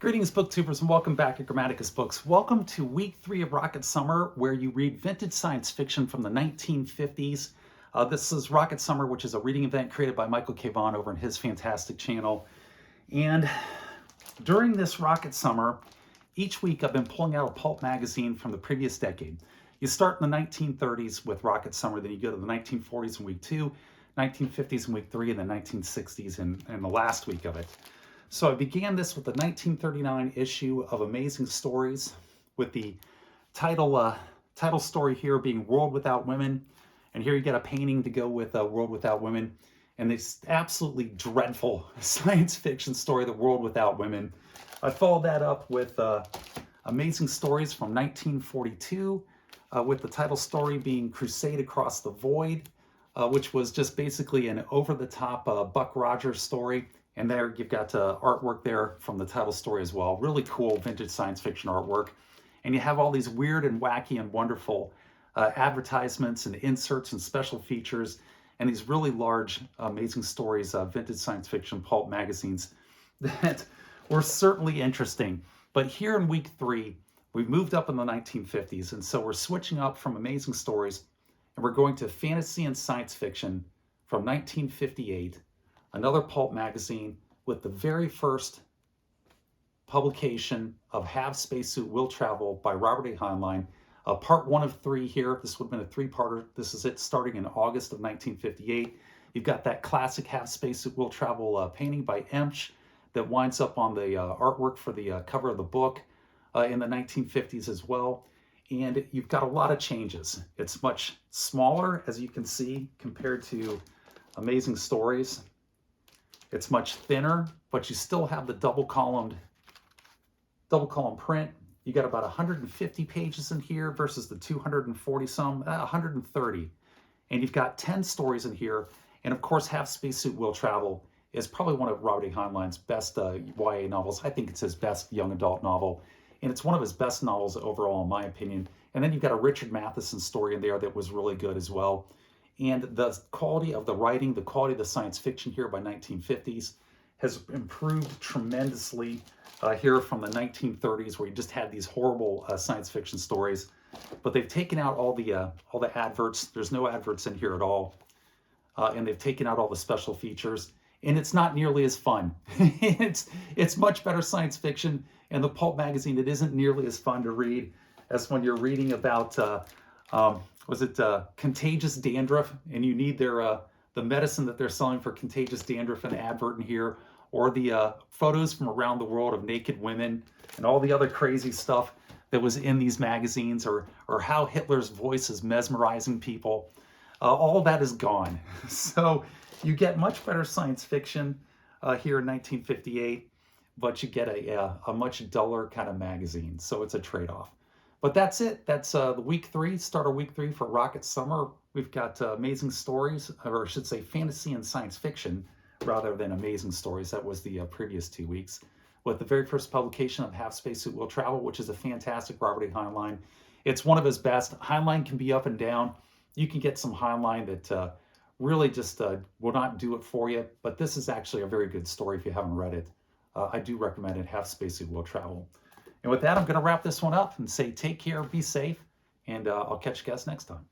Greetings, booktubers, and welcome back at Grammaticus Books. Welcome to week 3 of Rocket Summer, where you read vintage science fiction from the 1950s. This is Rocket Summer, which is a reading event created by Michael K. Vaughan over on his fantastic channel. And during this Rocket Summer, each week I've been pulling out a pulp magazine from the previous decade. You start in the 1930s with Rocket Summer, then you go to the 1940s in week 2, 1950s in week 3, and the 1960s in the last week of it. So I began this with the 1939 issue of Amazing Stories, with the title story here being World Without Women. And here you get a painting to go with World Without Women. And this absolutely dreadful science fiction story, The World Without Women. I followed that up with Amazing Stories from 1942, with the title story being Crusade Across the Void, which was just basically an over-the-top Buck Rogers story. And there you've got artwork there from the title story as well. Really cool vintage science fiction artwork. And you have all these weird and wacky and wonderful advertisements and inserts and special features and these really large, Amazing Stories, vintage science fiction pulp magazines that were certainly interesting. But here in week 3, we've moved up in the 1950s. And so we're switching up from Amazing Stories and we're going to fantasy and science fiction from 1958. Another pulp magazine with the very first publication of Have Spacesuit Will Travel by Robert A. Heinlein. Part 1 of 3 here. This would have been a 3-parter. This is it starting in August of 1958. You've got that classic Have Spacesuit Will Travel painting by Emsch that winds up on the artwork for the cover of the book in the 1950s as well. And you've got a lot of changes. It's much smaller, as you can see, compared to Amazing Stories. It's much thinner, but you still have the double column print. You got about 150 pages in here versus the 240 some, 130. And you've got 10 stories in here. And of course, Have Spacesuit Will Travel is probably one of Robert A. Heinlein's best YA novels. I think it's his best young adult novel. And it's one of his best novels overall, in my opinion. And then you've got a Richard Matheson story in there that was really good as well. And the quality of the writing, the quality of the science fiction here by 1950s has improved tremendously here from the 1930s, where you just had these horrible science fiction stories. But they've taken out all the adverts. There's no adverts in here at all. And they've taken out all the special features. And it's not nearly as fun. It's much better science fiction. And the pulp magazine, it isn't nearly as fun to read as when you're reading about contagious dandruff, and you need their the medicine that they're selling for contagious dandruff in the advert in here, or the photos from around the world of naked women and all the other crazy stuff that was in these magazines, or how Hitler's voice is mesmerizing people. All that is gone. So you get much better science fiction here in 1958, but you get a much duller kind of magazine. So it's a trade-off. But that's it. That's the week 3, start of week 3 for Rocket Summer. We've got Amazing Stories, or I should say fantasy and science fiction, rather than Amazing Stories. That was the previous 2 weeks. With the very first publication of Have Spacesuit Will Travel, which is a fantastic Robert A. Heinlein. It's one of his best. Heinlein can be up and down. You can get some Heinlein that really just will not do it for you. But this is actually a very good story if you haven't read it. I do recommend it, Have Spacesuit Will Travel. And with that, I'm going to wrap this one up and say take care, be safe, and I'll catch you guys next time.